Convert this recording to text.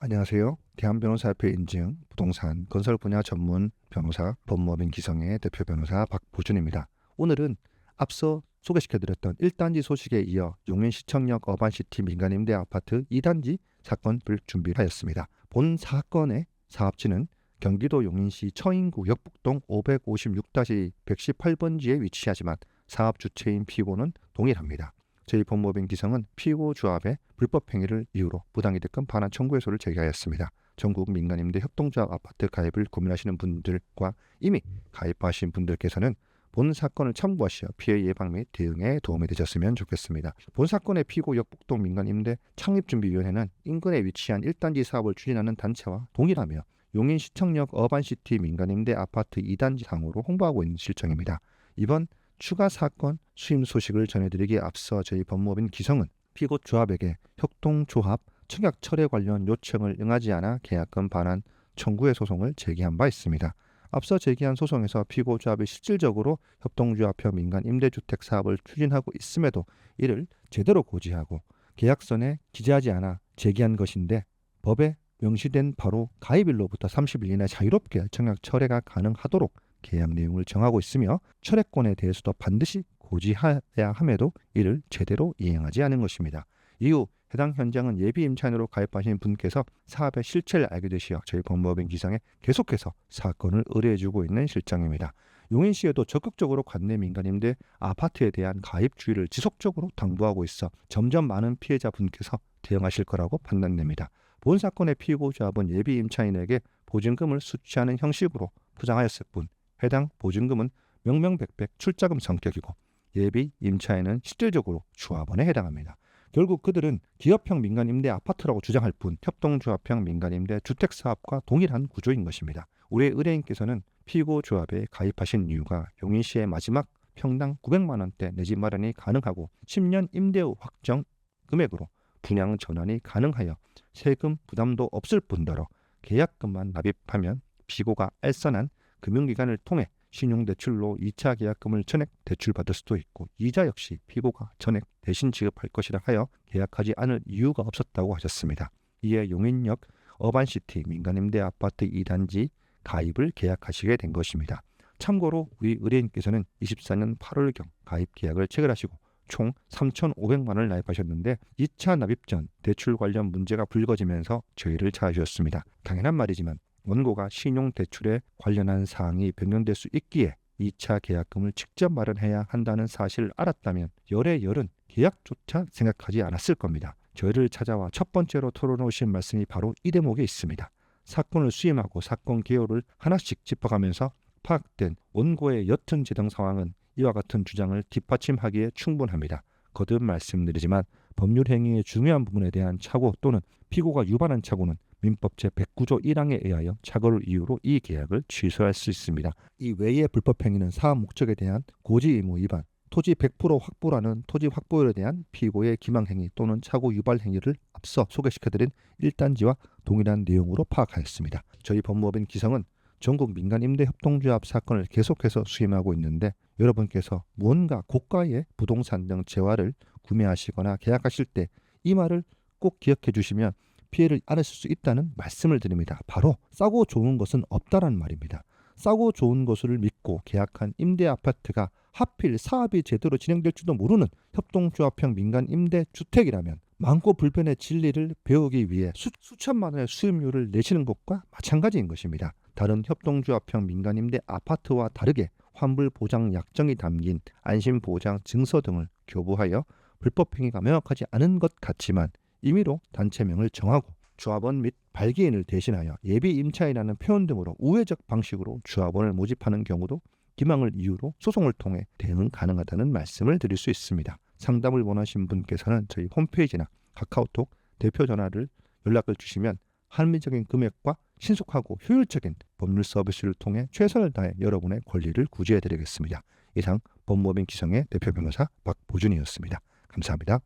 안녕하세요. 대한변호사협회 인증 부동산 건설 분야 전문 변호사 법무법인 기성의 대표 변호사 박보준입니다. 오늘은 앞서 소개시켜드렸던 1단지 소식에 이어 용인시청역 어반시티 민간임대 아파트 2단지 사건을 준비하였습니다. 본 사건의 사업지는 경기도 용인시 처인구 역북동 556-118번지에 위치하지만 사업 주체인 피고는 동일합니다. 제2법무법인 기성은 피고 조합의 불법 행위를 이유로 부당이득금 반환 청구해소를 제기하였습니다. 전국 민간임대 협동조합 아파트 가입을 고민하시는 분들과 이미 가입하신 분들께서는 본 사건을 참고하시어 피해 예방 및 대응에 도움이 되셨으면 좋겠습니다. 본 사건의 피고 역북동 민간임대 창립준비위원회는 인근에 위치한 1단지 사업을 추진하는 단체와 동일하며 용인시청역 어반시티 민간임대 아파트 2단지 상으로 홍보하고 있는 실정입니다. 이번 추가 사건 수임 소식을 전해드리기에 앞서 저희 법무법인 기성은 피고 조합에게 협동조합 청약 철회 관련 요청을 응하지 않아 계약금 반환 청구의 소송을 제기한 바 있습니다. 앞서 제기한 소송에서 피고 조합이 실질적으로 협동조합형 민간 임대주택 사업을 추진하고 있음에도 이를 제대로 고지하고 계약서에 기재하지 않아 제기한 것인데 법에 명시된 바로 가입일로부터 30일 이내 자유롭게 청약 철회가 가능하도록 계약 내용을 정하고 있으며 철회권에 대해서도 반드시 고지해야 함에도 이를 제대로 이행하지 않은 것입니다. 이후 해당 현장은 예비 임차인으로 가입하신 분께서 사업의 실체를 알게 되시어 저희 법무법인 기성에 계속해서 사건을 의뢰해주고 있는 실정입니다. 용인시에도 적극적으로 관내 민간임대 아파트에 대한 가입 주의를 지속적으로 당부하고 있어 점점 많은 피해자 분께서 대응하실 거라고 판단됩니다. 본 사건의 피고조합은 예비 임차인에게 보증금을 수취하는 형식으로 포장하였을 뿐 해당 보증금은 명명백백 출자금 성격이고 예비 임차인은 실질적으로 조합원에 해당합니다. 결국 그들은 기업형 민간임대 아파트라고 주장할 뿐 협동조합형 민간임대 주택사업과 동일한 구조인 것입니다. 우리 의뢰인께서는 피고조합에 가입하신 이유가 용인시의 마지막 평당 900만 원대 내 집 마련이 가능하고 10년 임대 후 확정 금액으로 분양 전환이 가능하여 세금 부담도 없을 뿐더러 계약금만 납입하면 피고가 알선한 금융기관을 통해 신용대출로 2차 계약금을 전액 대출받을 수도 있고 이자 역시 피고가 전액 대신 지급할 것이라 하여 계약하지 않을 이유가 없었다고 하셨습니다. 이에 용인역 어반시티 민간임대 아파트 2단지 가입을 계약하시게 된 것입니다. 참고로 우리 의뢰인께서는 24년 8월경 가입 계약을 체결하시고 총 3,500만 원을 납입하셨는데 2차 납입 전 대출 관련 문제가 불거지면서 저희를 찾아주셨습니다. 당연한 말이지만 원고가 신용대출에 관련한 사항이 변경될 수 있기에 2차 계약금을 직접 마련해야 한다는 사실을 알았다면 열의 열은 계약조차 생각하지 않았을 겁니다. 저희를 찾아와 첫 번째로 토론해 오신 말씀이 바로 이 대목에 있습니다. 사건을 수임하고 사건 개요를 하나씩 짚어가면서 파악된 원고의 옅은 재정 상황은 이와 같은 주장을 뒷받침하기에 충분합니다. 거듭 말씀드리지만 법률 행위의 중요한 부분에 대한 착오 또는 피고가 유발한 착오는 민법 제109조 1항에 의하여 착오를 이유로 이 계약을 취소할 수 있습니다. 이 외의 불법 행위는 사업 목적에 대한 고지 의무 위반, 토지 100% 확보라는 토지 확보율에 대한 피고의 기망 행위 또는 착오 유발 행위를 앞서 소개시켜드린 1단지와 동일한 내용으로 파악하였습니다. 저희 법무법인 기성은 전국 민간임대협동조합 사건을 계속해서 수임하고 있는데 여러분께서 무언가 고가의 부동산 등 재화를 구매하시거나 계약하실 때 이 말을 꼭 기억해 주시면 피해를 안으실 수 있다는 말씀을 드립니다. 바로 싸고 좋은 것은 없다라는 말입니다. 싸고 좋은 것을 믿고 계약한 임대 아파트가 하필 사업이 제대로 진행될지도 모르는 협동조합형 민간 임대주택이라면 많고 불변의 진리를 배우기 위해 수천만 원의 수임료를 내시는 것과 마찬가지인 것입니다. 다른 협동조합형 민간임대 아파트와 다르게 환불보장 약정이 담긴 안심보장 증서 등을 교부하여 불법 행위가 명확하지 않은 것 같지만 임의로 단체명을 정하고 조합원 및 발기인을 대신하여 예비 임차인이라는 표현 등으로 우회적 방식으로 조합원을 모집하는 경우도 기망을 이유로 소송을 통해 대응 가능하다는 말씀을 드릴 수 있습니다. 상담을 원하신 분께서는 저희 홈페이지나 카카오톡 대표 전화를 연락을 주시면 합리적인 금액과 신속하고 효율적인 법률 서비스를 통해 최선을 다해 여러분의 권리를 구제해 드리겠습니다. 이상 법무법인 기성의 대표 변호사 박보준이었습니다. 감사합니다.